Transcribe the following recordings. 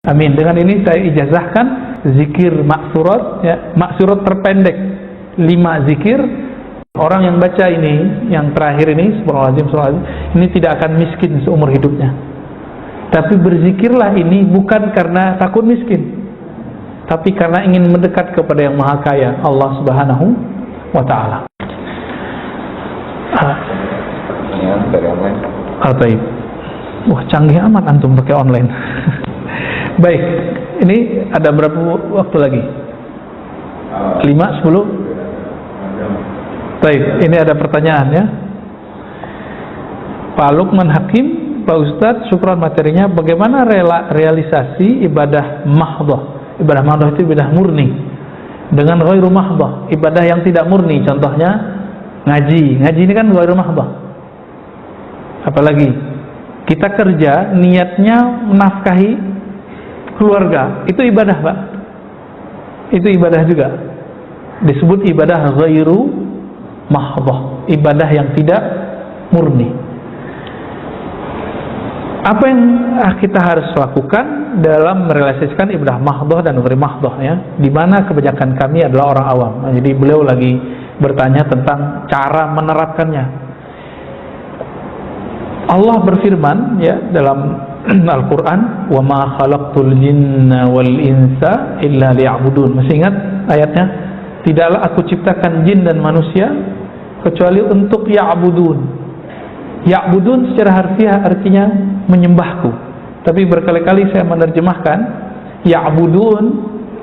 Amin. Dengan ini saya ijazahkan zikir maksurat, ya, maksurat terpendek 5 zikir. Orang yang baca ini, yang terakhir ini, subhanallah, ini tidak akan miskin seumur hidupnya. Tapi berzikirlah ini bukan karena takut miskin, tapi karena ingin mendekat kepada yang maha kaya, Allah subhanahu wa ta'ala. Dari online. Baik. Wah, canggih amat antum pakai online. Baik, ini ada berapa waktu lagi? 5, 10? Baik, ini ada pertanyaan ya. Pak Lukman Hakim, Pak Ustadz, syukran materinya. Bagaimana realisasi ibadah mahdhah? Ibadah mahdhah itu ibadah murni dengan ghairu mahdhah, ibadah yang tidak murni. Contohnya ngaji. Ngaji ini kan ghairu mahdhah. Apalagi kita kerja niatnya menafkahi keluarga, itu ibadah, Pak. Itu ibadah juga. Disebut ibadah ghairu mahdhah, ibadah yang tidak murni. Apa yang kita harus lakukan dalam merealisasikan ibadah mahdhah dan ghairu mahdhah, ya? Di mana kebanyakan kami adalah orang awam. Nah, jadi beliau lagi bertanya tentang cara menerapkannya. Allah berfirman ya dalam Al-Quran, wa ma khalaqtul jinna wal insa illa liya'budun. Masih ingat ayatnya? Tidaklah aku ciptakan jin dan manusia kecuali untuk ya'budun. Ya'budun secara harfiah artinya menyembahku. Tapi berkali-kali saya menerjemahkan ya'budun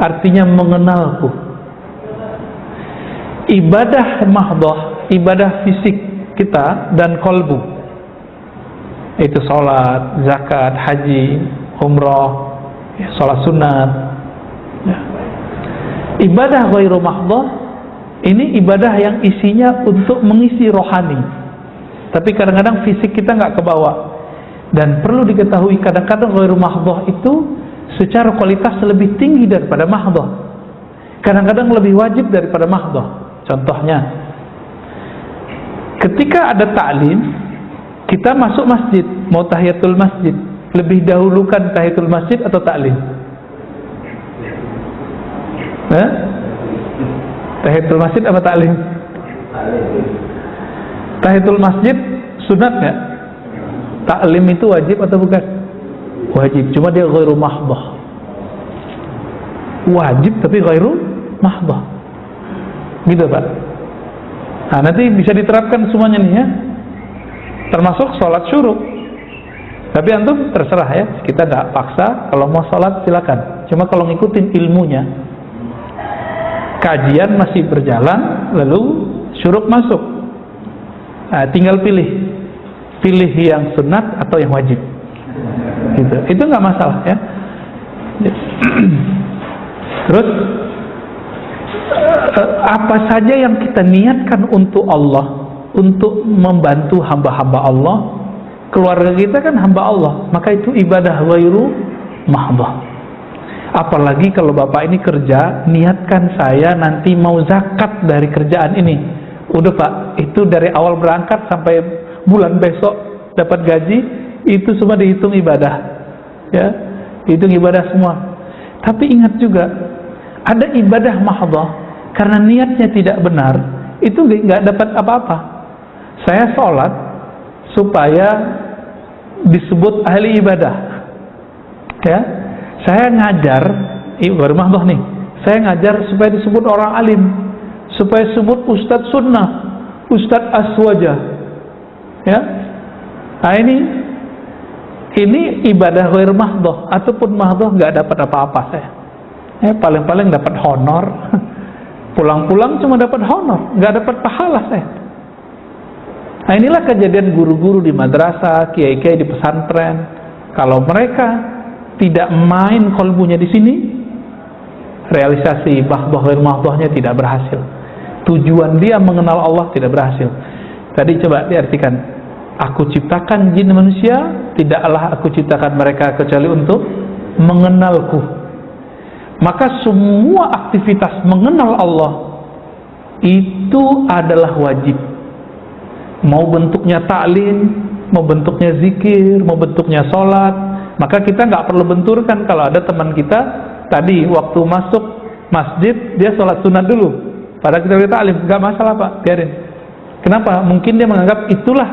artinya mengenalku. Ibadah mahdhah, ibadah fisik kita dan kolbu, itu sholat, zakat, haji, umrah, sholat sunat, ya. Ibadah ghairu mahdhah ini ibadah yang isinya untuk mengisi rohani, tapi kadang-kadang fisik kita nggak kebawa. Dan perlu diketahui kadang-kadang ghairu mahdhah itu secara kualitas lebih tinggi daripada mahdhah, kadang-kadang lebih wajib daripada mahdhah. Contohnya, ketika ada ta'lim, kita masuk masjid, mau tahiyatul masjid, lebih dahulukan tahiyatul masjid atau ta'lim? Tahiyatul masjid apa ta'lim? Tahiyatul masjid sunat nggak? Ta'lim itu wajib atau bukan? Wajib, cuma dia ghairu mahdhah. Wajib tapi ghairu mahdhah, gitu Pak. Nah, nanti bisa diterapkan semuanya nih ya, termasuk sholat syuruk. Tapi antum terserah ya, kita nggak paksa. Kalau mau sholat silakan, cuma kalau ngikutin ilmunya, kajian masih berjalan, lalu syuruk masuk, nah, tinggal pilih yang sunat atau yang wajib, gitu. Itu nggak masalah ya. Terus apa saja yang kita niatkan untuk Allah, untuk membantu hamba-hamba Allah, keluarga kita kan hamba Allah, maka itu ibadah ghairu mahdhah. Apalagi kalau bapak ini kerja, niatkan saya nanti mau zakat dari kerjaan ini. Udah Pak, itu dari awal berangkat sampai bulan besok dapat gaji, itu semua dihitung ibadah, ya, dihitung ibadah semua. Tapi ingat juga, ada ibadah mahdhah karena niatnya tidak benar, itu nggak dapat apa-apa. Saya sholat supaya disebut ahli ibadah, ya. Saya ngajar, baru mahdhah nih, saya ngajar supaya disebut orang alim, supaya disebut ustadz sunnah, ustadz aswajah, ya. Nah ini ibadah ghair mahdhah, ataupun mahdhah nggak dapat apa-apa saya. Paling-paling dapat honor, pulang-pulang cuma dapat honor, nggak dapat pahala saya. Nah, inilah kejadian guru-guru di madrasah, kiai-kiai di pesantren. Kalau mereka tidak main kolbunya di sini, realisasi mahdhah ghair mahdhahnya tidak berhasil. Tujuan dia mengenal Allah tidak berhasil. Tadi coba diartikan, aku ciptakan jin manusia, tidaklah aku ciptakan mereka kecuali untuk mengenalku. Maka semua aktivitas mengenal Allah itu adalah wajib. Mau bentuknya ta'lim, mau bentuknya zikir, mau bentuknya sholat, Maka kita nggak perlu benturkan. Kalau ada teman kita tadi waktu masuk masjid dia sholat sunat dulu, padahal kita ta'lim, nggak masalah Pak, biarin. Kenapa? Mungkin dia menganggap itulah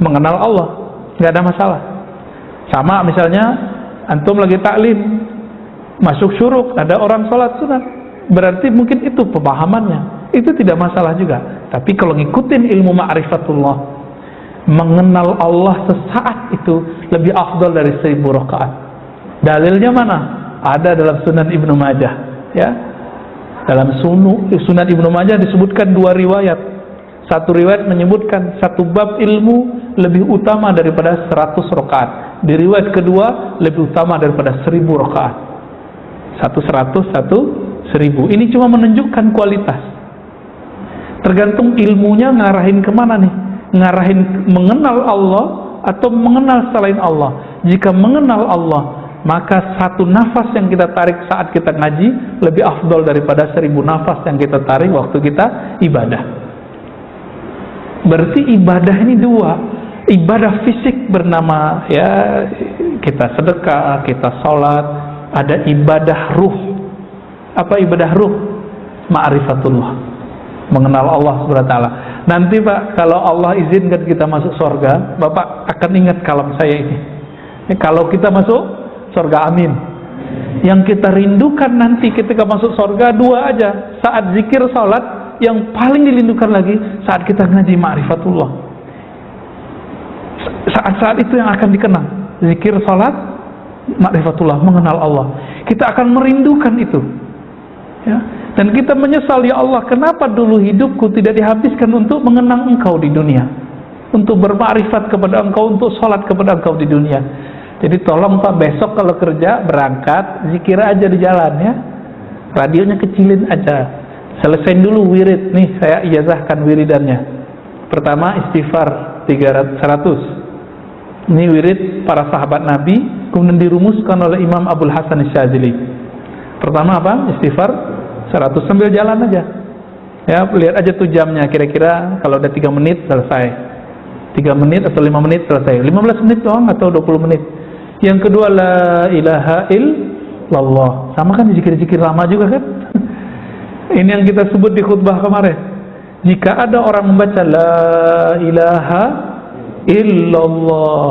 mengenal Allah, nggak ada masalah. Sama misalnya antum lagi taklim masuk syuruk, ada orang sholat sunat, berarti mungkin itu pemahamannya, itu tidak masalah juga. Tapi kalau ngikutin ilmu ma'rifatullah, mengenal Allah sesaat itu lebih afdal dari 1000 rakaat. Dalilnya mana? Ada dalam Sunan Ibnu Majah, ya. Dalam Sunan Ibnu Majah disebutkan 2 riwayat. Satu riwayat menyebutkan satu bab ilmu lebih utama daripada 100 rakaat. Di riwayat kedua lebih utama daripada 1000 rakaat. Satu 100, satu 1000. Ini cuma menunjukkan kualitas. Tergantung ilmunya ngarahin kemana nih? Ngarahin mengenal Allah atau mengenal selain Allah. Jika mengenal Allah, maka satu nafas yang kita tarik saat kita ngaji lebih afdol daripada 1000 nafas yang kita tarik waktu kita ibadah. Berarti ibadah ini 2. Ibadah fisik bernama ya kita sedekah, kita sholat. Ada ibadah ruh. Apa ibadah ruh? Ma'rifatullah, mengenal Allah subhanahu wa ta'ala. Nanti Pak, kalau Allah izinkan kita masuk surga, Bapak akan ingat kalam saya ini. Kalau kita masuk surga, amin. Yang kita rindukan nanti ketika masuk surga 2 aja. Saat zikir salat, yang paling dirindukan lagi saat kita ngaji ma'rifatullah. Saat-saat itu yang akan dikenang. Zikir salat, ma'rifatullah, mengenal Allah. Kita akan merindukan itu. Ya. Dan kita menyesal, ya Allah, kenapa dulu hidupku tidak dihabiskan untuk mengenang Engkau di dunia, untuk bermakrifat kepada Engkau, untuk sholat kepada Engkau di dunia. Jadi tolong Pak, besok kalau kerja berangkat zikir aja di jalan ya, radionya kecilin aja, selesain dulu wirid. Nih saya ijazahkan wiridannya. Pertama istighfar 100. Ini wirid para sahabat Nabi, kemudian dirumuskan oleh Imam Abdul Hasan Syadzili. Pertama apa? Istighfar 100 sambil jalan aja. Ya, lihat aja tuh jamnya, kira-kira kalau udah 3 menit selesai. 3 menit atau 5 menit selesai. 15 menit doang atau 20 menit. Yang kedua, la ilaha illallah. Sama kan zikir-zikir lama juga kan? Ini yang kita sebut di khutbah kemarin. Jika ada orang membaca la ilaha illallah,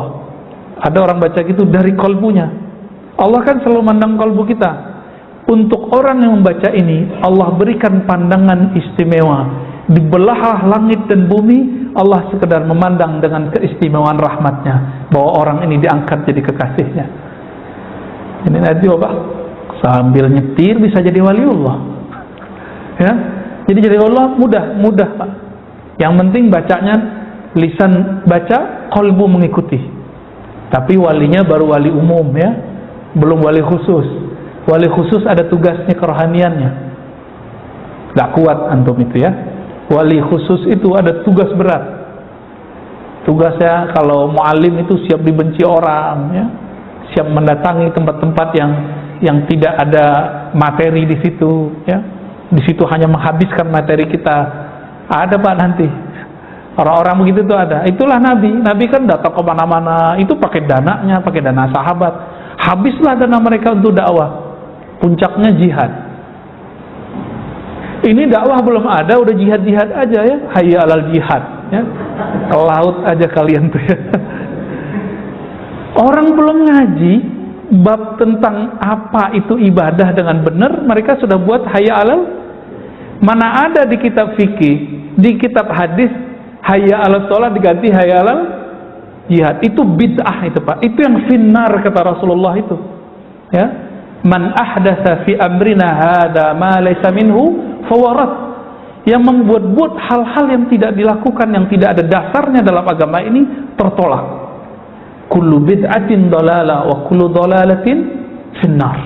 ada orang baca gitu dari kalbunya, Allah kan selalu mandang kalbu kita. Untuk orang yang membaca ini, Allah berikan pandangan istimewa. Di belahan langit dan bumi, Allah sekedar memandang dengan keistimewaan rahmatnya, bahwa orang ini diangkat jadi kekasihnya. Ini nanti Bapak sambil nyetir bisa jadi waliullah. Ya, jadi Allah mudah Pak. Yang penting bacanya lisan baca, qalbu mengikuti. Tapi walinya baru wali umum ya, belum wali khusus. Wali khusus ada tugasnya kerohaniannya. Gak kuat antum itu ya. Wali khusus itu ada tugas berat. Tugasnya kalau mu'alim itu siap dibenci orang ya, siap mendatangi tempat-tempat yang tidak ada materi di situ ya. Di situ hanya menghabiskan materi kita. Ada Pak nanti orang-orang begitu tuh ada. Itulah Nabi. Nabi kan datang ke mana-mana. Itu pakai dananya, pakai dana sahabat. Habislah dana mereka untuk dakwah. Puncaknya jihad. Ini dakwah belum ada, udah jihad-jihad aja ya. Hayya alal jihad ya. Ke laut aja kalian tuh ya. Orang belum ngaji bab tentang apa itu ibadah dengan benar, mereka sudah buat hayya alal. Mana ada di kitab fikih, di kitab hadis hayya alal sholat diganti hayya alal jihad. Itu bid'ah itu Pak. Itu yang finnar kata Rasulullah itu. Ya. Man ahdatsa fi amrina hada ma laysa minhu fawarat. Yang membuat-buat hal-hal yang tidak dilakukan, yang tidak ada dasarnya dalam agama ini, tertolak. Kullu bid'atin dalalah wa kullu dalalatin finnar.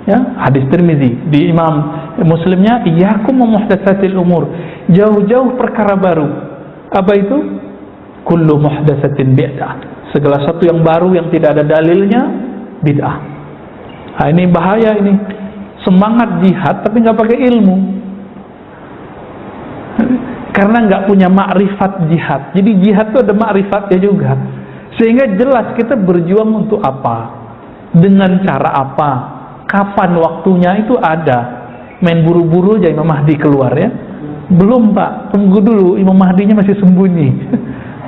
Ya, hadis Tirmizi. Di Imam Muslimnya, iyyakum wa muhdatsatil umur. Jauh-jauh perkara baru. Apa itu? Kullu muhdatsatin bid'ah. Segala sesuatu yang baru yang tidak ada dalilnya bid'ah. Nah, ini bahaya ini. Semangat jihad tapi nggak pakai ilmu. Karena nggak punya makrifat jihad. Jadi jihad itu ada makrifatnya juga. Sehingga jelas kita berjuang untuk apa. Dengan cara apa? Kapan waktunya itu ada. Main buru-buru aja Imam Mahdi keluar ya. Belum Pak, tunggu dulu, Imam Mahdinya masih sembunyi.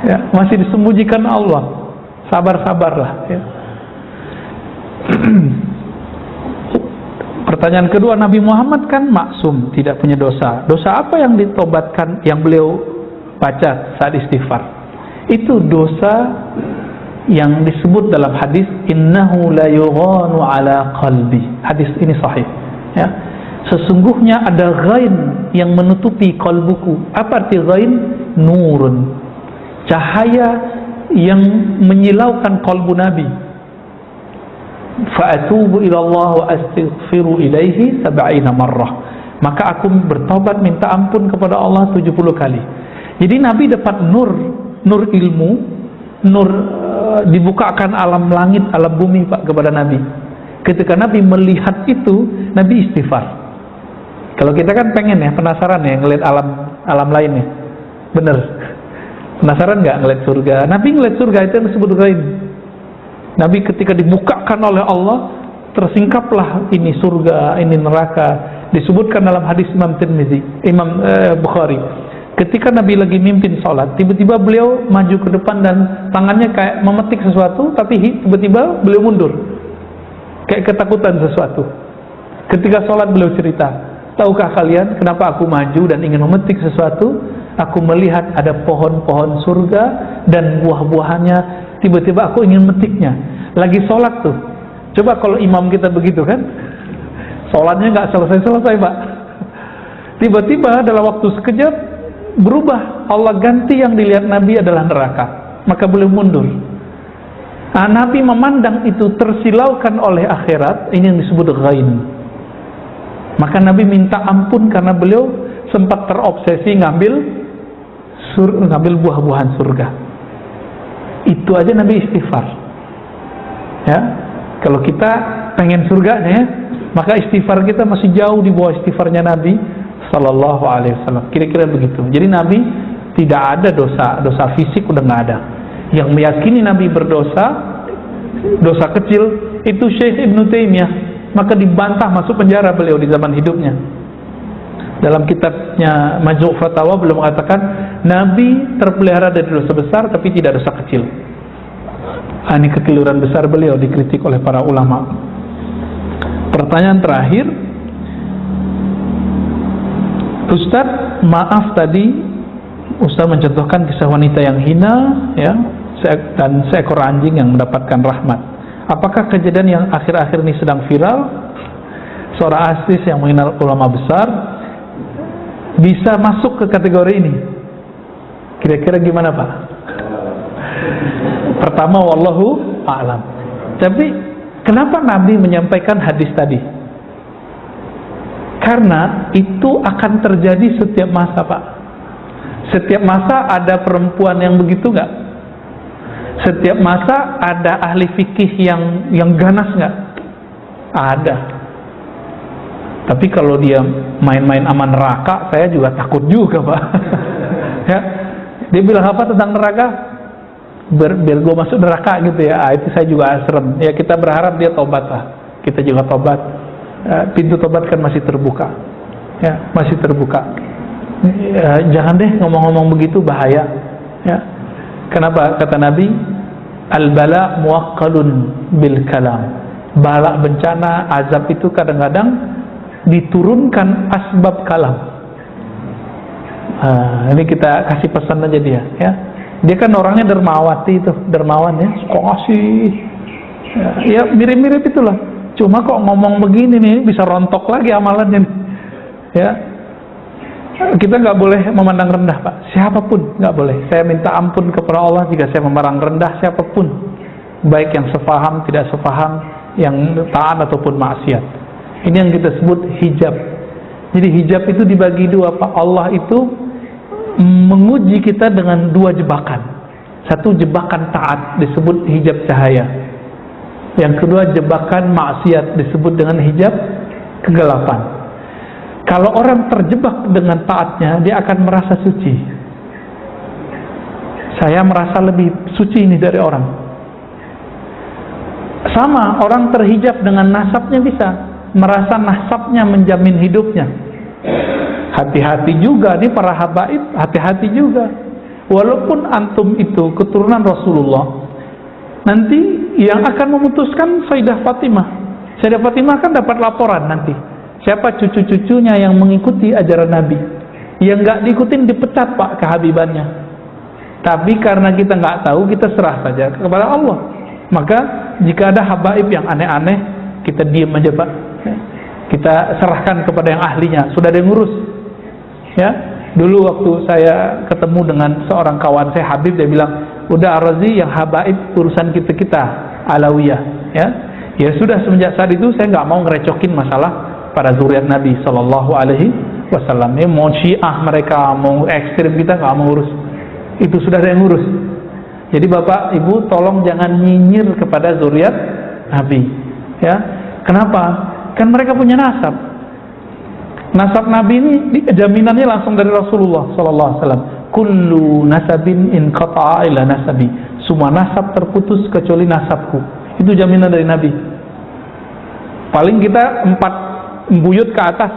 Ya, masih disembunyikan Allah. Sabar-sabarlah ya. Pertanyaan kedua, Nabi Muhammad kan maksum, tidak punya dosa. Dosa apa yang ditobatkan, yang beliau baca saat istighfar? Itu dosa yang disebut dalam hadis, innahu la yughanu ala qalbi. Hadis ini sahih ya. Sesungguhnya ada ghain yang menutupi kalbuku. Apa arti ghain? Nurun, cahaya yang menyilaukan kalbu Nabi. Fa'atubu ilallah wa astaghfiru ilaihi 70 marrah. Maka aku bertobat minta ampun kepada Allah 70 kali. Jadi Nabi dapat nur ilmu, nur dibukakan alam langit, alam bumi Pak kepada Nabi. Ketika Nabi melihat itu, Nabi istighfar. Kalau kita kan pengen ya, penasaran ya ngeliat alam lainnya. Bener. Penasaran nggak ngeliat surga? Nabi ngeliat surga, itu yang disebut ghaib. Nabi ketika dibukakan oleh Allah, tersingkaplah ini surga, ini neraka. Disebutkan dalam hadis Imam Tirmizi, Imam Bukhari. Ketika Nabi lagi mimpin sholat, tiba-tiba beliau maju ke depan dan tangannya kayak memetik sesuatu, tapi tiba-tiba beliau mundur, kayak ketakutan sesuatu. Ketika sholat beliau cerita, tahukah kalian kenapa aku maju dan ingin memetik sesuatu? Aku melihat ada pohon-pohon surga dan buah-buahannya. Tiba-tiba aku ingin memetiknya. Lagi sholat tuh. Coba kalau imam kita begitu kan, sholatnya nggak selesai-selesai Pak. Tiba-tiba dalam waktu sekejap berubah. Allah ganti, yang dilihat Nabi adalah neraka. Maka beliau mundur. Nah, Nabi memandang itu tersilaukan oleh akhirat. Ini yang disebut ghain. Maka Nabi minta ampun karena beliau sempat terobsesi ngambil buah-buahan surga. Itu aja Nabi istighfar ya. Kalau kita pengen surganya ya, maka istighfar kita masih jauh di bawah istighfarnya Nabi Sallallahu Alaihi Wasallam. Kira-kira begitu. Jadi Nabi tidak ada dosa fisik, udah nggak ada. Yang meyakini Nabi berdosa, dosa kecil, itu Syekh Ibnu Taimiyah. Maka dibantah, masuk penjara beliau di zaman hidupnya. Dalam kitabnya Majmu' Fatawa beliau mengatakan Nabi terpelihara dari dosa besar tapi tidak dosa kecil. Ini kekeliruan besar beliau, dikritik oleh para ulama. Pertanyaan terakhir, Ustadz, maaf tadi Ustadz mencontohkan kisah wanita yang hina ya, dan seekor anjing yang mendapatkan rahmat. Apakah kejadian yang akhir-akhir ini sedang viral, seorang artis yang mengenal ulama besar, bisa masuk ke kategori ini? Kira-kira gimana Pak? Pertama, wallahu a'lam. Tapi kenapa Nabi menyampaikan hadis tadi? Karena itu akan terjadi setiap masa Pak. Setiap masa ada perempuan yang begitu nggak? Setiap masa ada ahli fikih yang ganas nggak? Ada. Tapi kalau dia main-main aman neraka, saya juga takut juga Pak. Ya, dia bilang apa tentang neraka? Biar gue masuk neraka gitu ya. Itu saya juga serem. Ya, kita berharap dia tobat lah. Kita juga tobat. Pintu tobat kan masih terbuka. Ya, masih terbuka. Ya, jangan deh ngomong-ngomong begitu, bahaya. Ya. Kenapa? Kata Nabi, al-bala muwaqqalun bil kalam. Bala, bencana, azab itu kadang-kadang diturunkan asbab kalam. Ini kita kasih pesan aja dia ya. Dia kan orangnya dermawati itu, dermawan ya, suka ngasih ya, mirip-mirip itulah. Cuma kok ngomong begini nih, bisa rontok lagi amalannya nih. Ya, kita nggak boleh memandang rendah Pak, siapapun nggak boleh. Saya minta ampun kepada Allah jika saya memandang rendah siapapun, baik yang sefaham, tidak sefaham, yang taat ataupun maksiat. Ini yang kita sebut hijab. Jadi hijab itu dibagi dua Pak. Allah itu menguji kita dengan dua jebakan. Satu, jebakan taat, disebut hijab cahaya. Yang kedua, jebakan maksiat, disebut dengan hijab kegelapan. Kalau orang terjebak dengan taatnya, dia akan merasa suci. Saya merasa lebih suci ini dari orang. Sama, orang terhijab dengan nasabnya bisa merasa nasabnya menjamin hidupnya. Hati-hati juga nih para habaib, hati-hati juga. Walaupun antum itu keturunan Rasulullah, nanti yang akan memutuskan Sayyidah Fatimah. Sayyidah Fatimah kan dapat laporan nanti siapa cucu-cucunya yang mengikuti ajaran Nabi. Yang nggak diikutin dipecat pak kehabibannya. Tapi karena kita nggak tahu, kita serah saja kepada Allah. Maka jika ada habaib yang aneh-aneh, kita diam aja pak. Kita serahkan kepada yang ahlinya. Sudah ada yang ngurus. Ya, dulu waktu saya ketemu dengan seorang kawan saya Habib, dia bilang, udah Ar-Razi yang habaib urusan kita Alawiyah. Ya sudah, semenjak saat itu saya nggak mau ngerecokin masalah para zuriat Nabi Sallallahu Alaihi Wasallam. Mau Syiah mereka, mau ekstrim, kita nggak mau urus. Itu sudah ada yang ngurus. Jadi bapak ibu tolong jangan nyinyir kepada zuriat Nabi. Ya, kenapa? Kan mereka punya nasab. Nasab Nabi ini jaminannya langsung dari Rasulullah Sallallahu Alaihi Wasallam. Kullu nasabin in qata'a ila nasabi. Semua nasab terputus kecuali nasabku. Itu jaminan dari Nabi. Paling kita 4 buyut ke atas.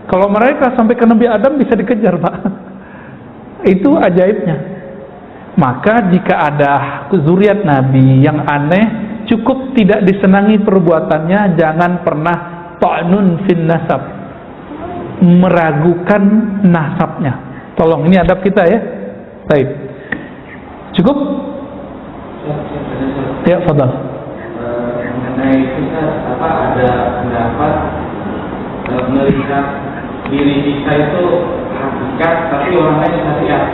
Kalau mereka sampai ke Nabi Adam bisa dikejar pak. Itu ajaibnya. Maka jika ada zuriat Nabi yang aneh, cukup tidak disenangi perbuatannya, jangan pernah ta'nun fin nasab, meragukan nasabnya. Tolong, ini adab kita ya. Baik. Cukup? Ya, fadal. Mengenai kita ada pendapat melihat diri kita itu hakikat, tapi orang lain syariat.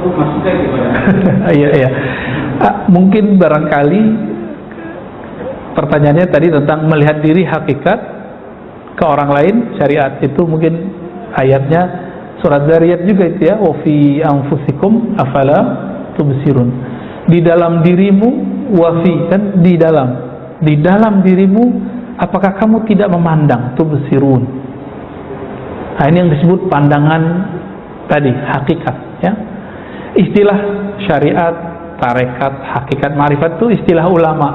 Itu maksudnya gimana? Iya. Mungkin barangkali pertanyaannya tadi tentang melihat diri hakikat ke orang lain syariat, itu mungkin ayatnya surat Zariyat juga itu ya, wa fi anfusikum afala tubsirun. Di dalam dirimu, wa fi kan di dalam dirimu, apakah kamu tidak memandang? Tubsirun. Nah, ini yang disebut pandangan tadi, hakikat ya. Istilah syariat, tarekat, hakikat, ma'rifat itu istilah ulama.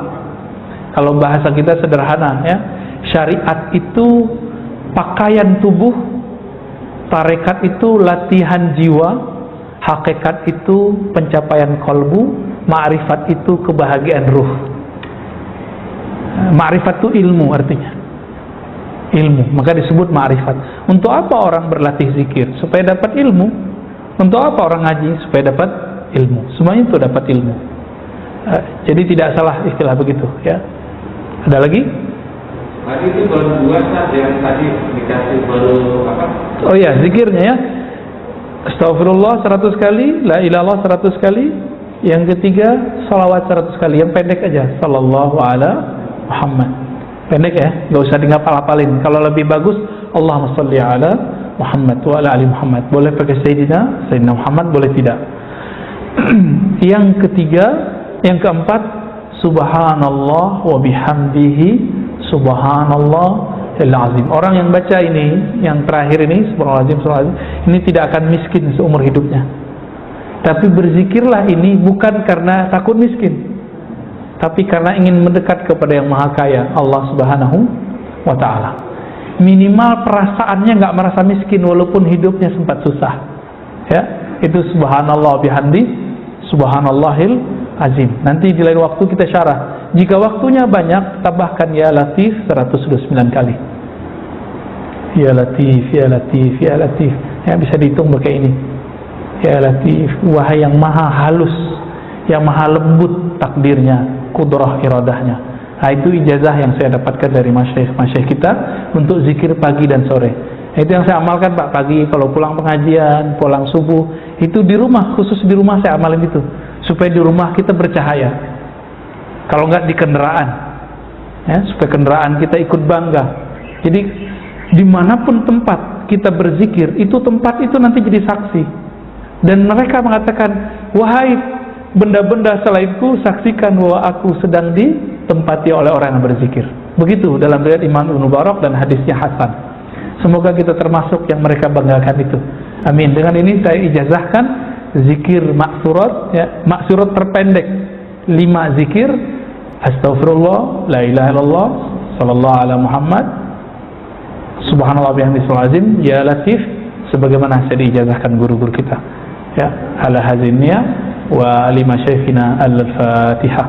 Kalau bahasa kita sederhana ya, syariat itu pakaian tubuh, tarekat itu latihan jiwa, hakikat itu pencapaian kolbu, ma'rifat itu kebahagiaan ruh. Ma'rifat itu ilmu artinya. Ilmu, maka disebut ma'rifat. Untuk apa orang berlatih zikir? Supaya dapat ilmu. Untuk apa orang ngaji? Supaya dapat ilmu. Semuanya itu dapat ilmu. Jadi tidak salah istilah begitu ya. Ada lagi? Tadi itu baru 2 saat yang tadi dikasih baru apa? Oh ya, zikirnya ya. Astagfirullah 100 kali, la ilallah 100 kali. Yang ketiga, salawat 100 kali. Yang pendek aja, sallallahu ala Muhammad. Pendek ya, gak usah dihafal-hafalin. Kalau lebih bagus, Allahumma sholli ala Muhammad wa ala ali Muhammad. Boleh pakai Sayyidina Muhammad, boleh tidak. Yang ketiga, yang keempat, subhanallah wa bihamdihi subhanallah al-azim. Orang yang baca ini, yang terakhir ini, subhanallah, ini tidak akan miskin seumur hidupnya. Tapi berzikirlah ini bukan karena takut miskin, tapi karena ingin mendekat kepada yang maha kaya, Allah subhanahu wa ta'ala. Minimal perasaannya nggak merasa miskin walaupun hidupnya sempat susah ya. Itu subhanallah bihamdi subhanallahil azim. Nanti di lain waktu kita syarah. Jika waktunya banyak, tambahkan ya latif 129 kali. Ya latif, ya latif, ya latif ya, bisa dihitung pakai ini. Ya latif, wahai yang maha halus, yang maha lembut takdirnya, kudrah iradahnya. Nah, itu ijazah yang saya dapatkan dari masyayikh kita untuk zikir pagi dan sore. Itu yang saya amalkan pak, pagi kalau pulang pengajian, pulang subuh, itu di rumah, khusus di rumah saya amalin itu, supaya di rumah kita bercahaya. Kalau nggak di kendaraan ya, supaya kendaraan kita ikut bangga. Jadi dimanapun tempat kita berzikir, itu tempat itu nanti jadi saksi. Dan mereka mengatakan, wahai benda-benda selainku, saksikan bahwa aku sedang ditempati oleh orang yang berzikir. Begitu dalam riwayat Imam Ibnu Mubarak dan hadisnya hasan. Semoga kita termasuk yang mereka banggakan itu. Amin. Dengan ini saya ijazahkan zikir maksurat ya, maksurat terpendek 5 zikir Astaghfirullah, la ilaha illallah, sallallahu ala Muhammad, subhanallah bihamdihi azim, ya latif, sebagaimana saya diijazahkan guru-guru kita. Ya, ala hadzal niyya wa lima syekhina al-Fatihah.